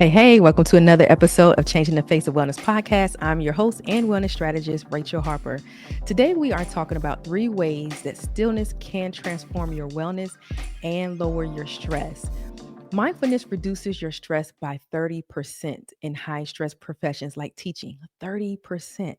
Hey, welcome to another episode of Changing the Face of Wellness podcast. I'm your host and wellness strategist, Rachel Harper. Today, we are talking about 3 ways that stillness can transform your wellness and lower your stress. Mindfulness reduces your stress by 30% in high stress professions like teaching. 30%.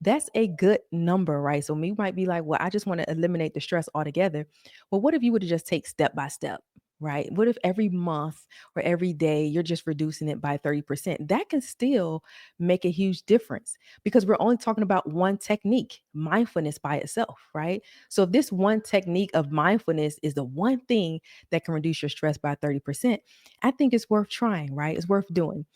That's a good number, right? So, we might be like, well, I just want to eliminate the stress altogether. Well, what if you were to just take step by step? Right? What if every month or every day you're just reducing it by 30%? That can still make a huge difference because we're only talking about one technique, mindfulness by itself, right? So if this one technique of mindfulness is the one thing that can reduce your stress by 30%, I think it's worth trying, right? It's worth doing.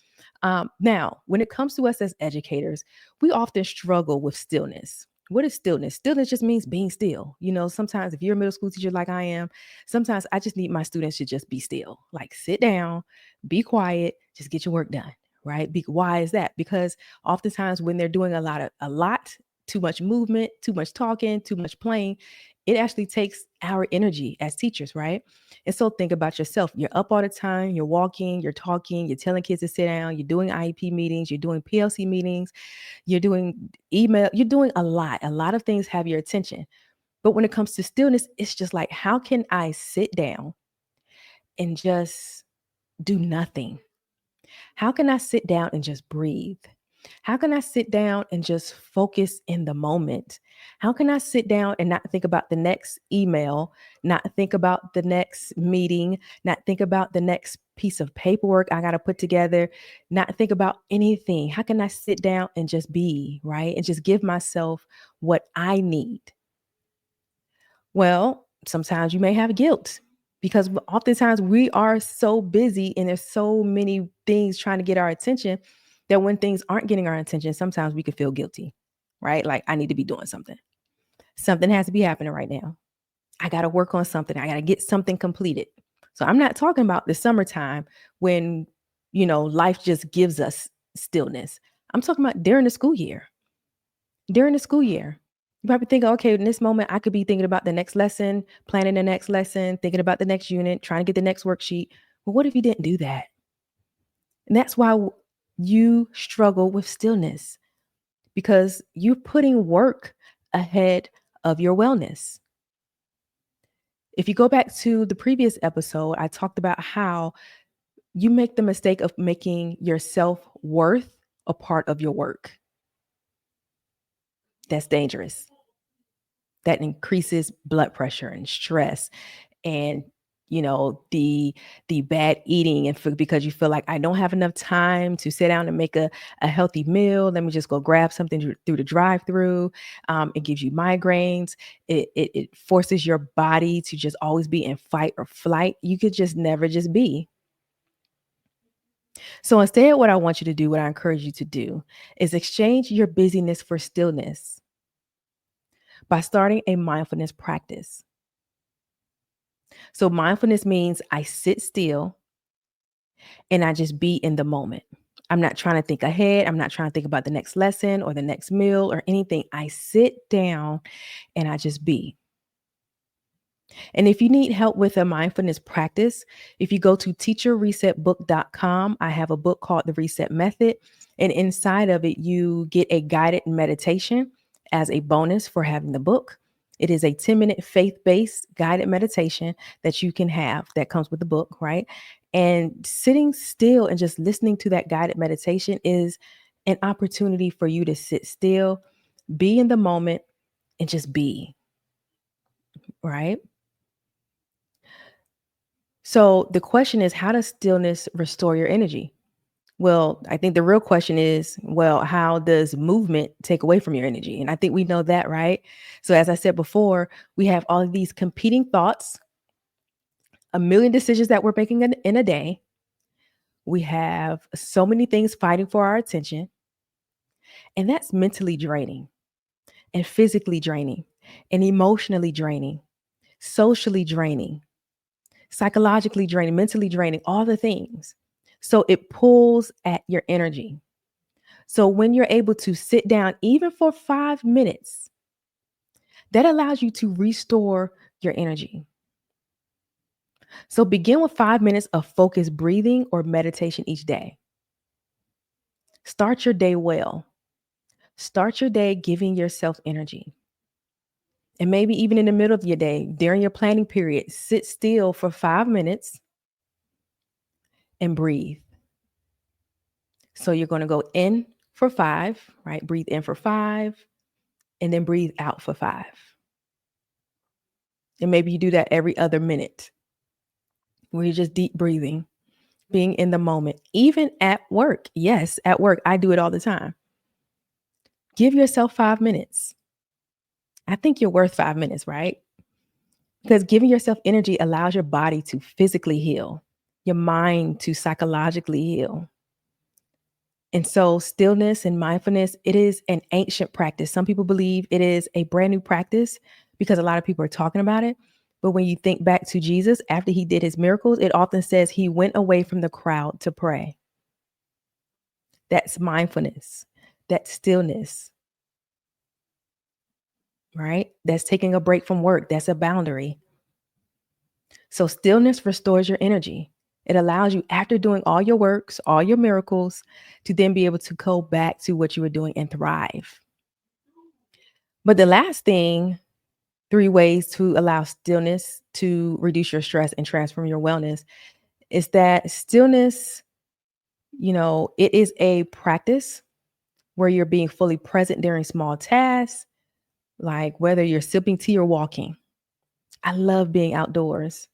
Now, when it comes to us as educators, we often struggle with stillness. What is stillness? Stillness just means being still. Sometimes if you're a middle school teacher like I am, sometimes I just need my students to just be still, like sit down, be quiet, just get your work done, right? Why is that? Because oftentimes when they're doing a lot, too much movement, too much talking, too much playing, it actually takes our energy as teachers, right? And so think about yourself. You're up all the time, you're walking, you're talking, you're telling kids to sit down, you're doing IEP meetings, you're doing PLC meetings, you're doing email, you're doing a lot. A lot of things have your attention. But when it comes to stillness, it's just like, how can I sit down and just do nothing? How can I sit down and just breathe? How can I sit down and just focus in the moment? How can I sit down and not think about the next email, not think about the next meeting, not think about the next piece of paperwork I got to put together, not think about anything? How can I sit down and just be, right? And just give myself what I need? Well, sometimes you may have guilt because oftentimes we are so busy and there's so many things trying to get our attention that when things aren't getting our attention, sometimes we can feel guilty, right? Like, I need to be doing something. Something has to be happening right now. I got to work on something. I got to get something completed. So I'm not talking about the summertime when, life just gives us stillness. I'm talking about during the school year. During the school year, you probably think, okay, in this moment, I could be thinking about the next lesson, planning the next lesson, thinking about the next unit, trying to get the next worksheet. But what if you didn't do that? And that's why you struggle with stillness because you're putting work ahead of your wellness. If you go back to the previous episode, I talked about how you make the mistake of making your self worth a part of your work. That's dangerous. That increases blood pressure and stress and the bad eating because you feel like I don't have enough time to sit down and make a healthy meal. Let me just go grab something through the drive-through. It gives you migraines. It forces your body to just always be in fight or flight. You could just never just be. So instead, what I want you to do, what I encourage you to do, is exchange your busyness for stillness by starting a mindfulness practice. So mindfulness means I sit still and I just be in the moment. I'm not trying to think ahead. I'm not trying to think about the next lesson or the next meal or anything. I sit down and I just be. And if you need help with a mindfulness practice, if you go to teacherresetbook.com, I have a book called The Reset Method. And inside of it, you get a guided meditation as a bonus for having the book. It is a 10-minute faith-based guided meditation that you can have that comes with the book, right? And sitting still and just listening to that guided meditation is an opportunity for you to sit still, be in the moment, and just be, right? So the question is, how does stillness restore your energy? Well, I think the real question is, well, how does movement take away from your energy? And I think we know that, right? So as I said before, we have all of these competing thoughts, a million decisions that we're making in a day. We have so many things fighting for our attention. And that's mentally draining and physically draining and emotionally draining, socially draining, psychologically draining, mentally draining, all the things. So it pulls at your energy. So when you're able to sit down, even for 5 minutes, that allows you to restore your energy. So begin with 5 minutes of focused breathing or meditation each day. Start your day well. Start your day giving yourself energy. And maybe even in the middle of your day, during your planning period, sit still for 5 minutes and breathe. So you're going to go in for 5, right? Breathe in for 5 and then breathe out for 5. And maybe you do that every other minute where you're just deep breathing, being in the moment, even at work. Yes, at work, I do it all the time. Give yourself 5 minutes. I think you're worth 5 minutes, right? Because giving yourself energy allows your body to physically heal, your mind to psychologically heal. And so stillness and mindfulness, it is an ancient practice. Some people believe it is a brand new practice because a lot of people are talking about it. But when you think back to Jesus, after he did his miracles, it often says he went away from the crowd to pray. That's mindfulness. That's stillness, right? That's taking a break from work. That's a boundary. So stillness restores your energy. It allows you, after doing all your works, all your miracles, to then be able to go back to what you were doing and thrive. But the last thing, 3 ways to allow stillness to reduce your stress and transform your wellness, is that stillness, it is a practice where you're being fully present during small tasks, like whether you're sipping tea or walking. I love being outdoors.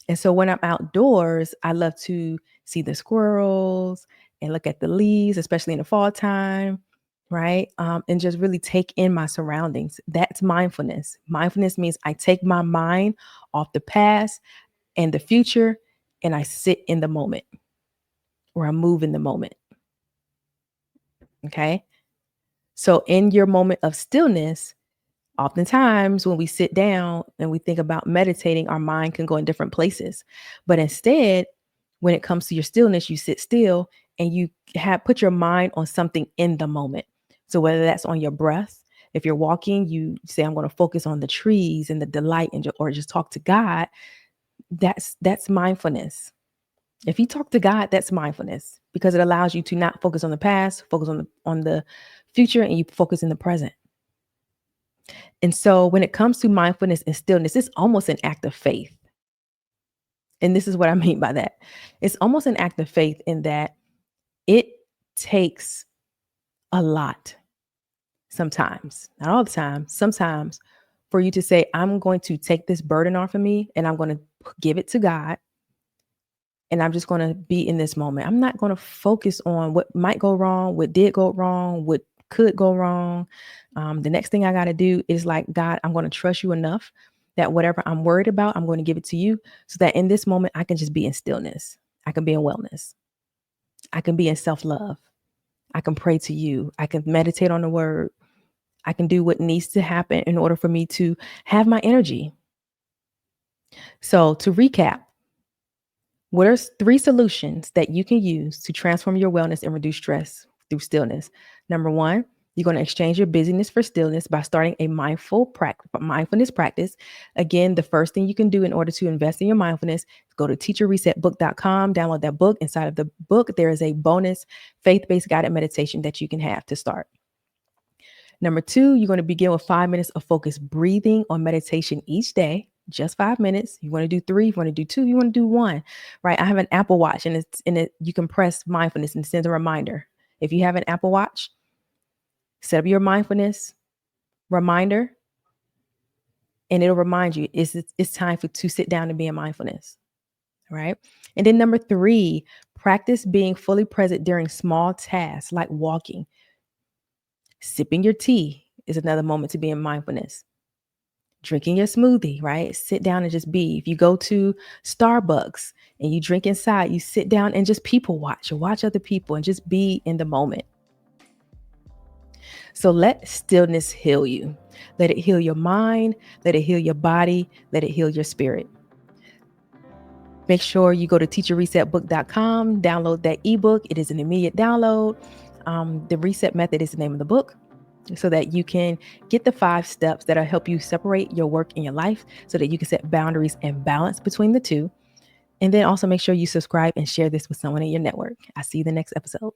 And so when I'm outdoors, I love to see the squirrels and look at the leaves, especially in the fall time, right? And just really take in my surroundings. That's mindfulness. Mindfulness means I take my mind off the past and the future and I sit in the moment or I move in the moment. Okay. So in your moment of stillness, oftentimes when we sit down and we think about meditating, our mind can go in different places. But instead, when it comes to your stillness, you sit still and you put your mind on something in the moment. So whether that's on your breath, if you're walking, you say, I'm going to focus on the trees and the delight or just talk to God. That's mindfulness. If you talk to God, that's mindfulness because it allows you to not focus on the past, focus on the future, and you focus in the present. And so when it comes to mindfulness and stillness, it's almost an act of faith. And this is what I mean by that. It's almost an act of faith in that it takes a lot sometimes, not all the time, sometimes for you to say, I'm going to take this burden off of me and I'm going to give it to God. And I'm just going to be in this moment. I'm not going to focus on what might go wrong, what did go wrong, what could go wrong. The next thing I got to do is like, God, I'm going to trust you enough that whatever I'm worried about, I'm going to give it to you so that in this moment, I can just be in stillness. I can be in wellness. I can be in self-love. I can pray to you. I can meditate on the word. I can do what needs to happen in order for me to have my energy. So to recap, what are 3 solutions that you can use to transform your wellness and reduce stress through stillness? Number 1, you're going to exchange your busyness for stillness by starting a mindfulness practice. Again, the first thing you can do in order to invest in your mindfulness, go to teacherresetbook.com, download that book. Inside of the book, there is a bonus faith-based guided meditation that you can have to start. Number 2, you're going to begin with 5 minutes of focused breathing or meditation each day. Just 5 minutes. You want to do 3, you want to do 2, you want to do 1, right? I have an Apple Watch and it's in it. You can press mindfulness and send a reminder. If you have an Apple Watch, set up your mindfulness reminder and it'll remind you it's time to sit down and be in mindfulness, right? And then number 3, practice being fully present during small tasks like walking. Sipping your tea is another moment to be in mindfulness. Drinking your smoothie, right? Sit down and just be. If you go to Starbucks and you drink inside, you sit down and just people watch or watch other people and just be in the moment. So let stillness heal you. Let it heal your mind. Let it heal your body. Let it heal your spirit. Make sure you go to teacherresetbook.com, download that ebook. It is an immediate download. The Reset Method is the name of the book, so that you can get the 5 steps that'll help you separate your work and your life so that you can set boundaries and balance between the two. And then also make sure you subscribe and share this with someone in your network. I'll see you in the next episode.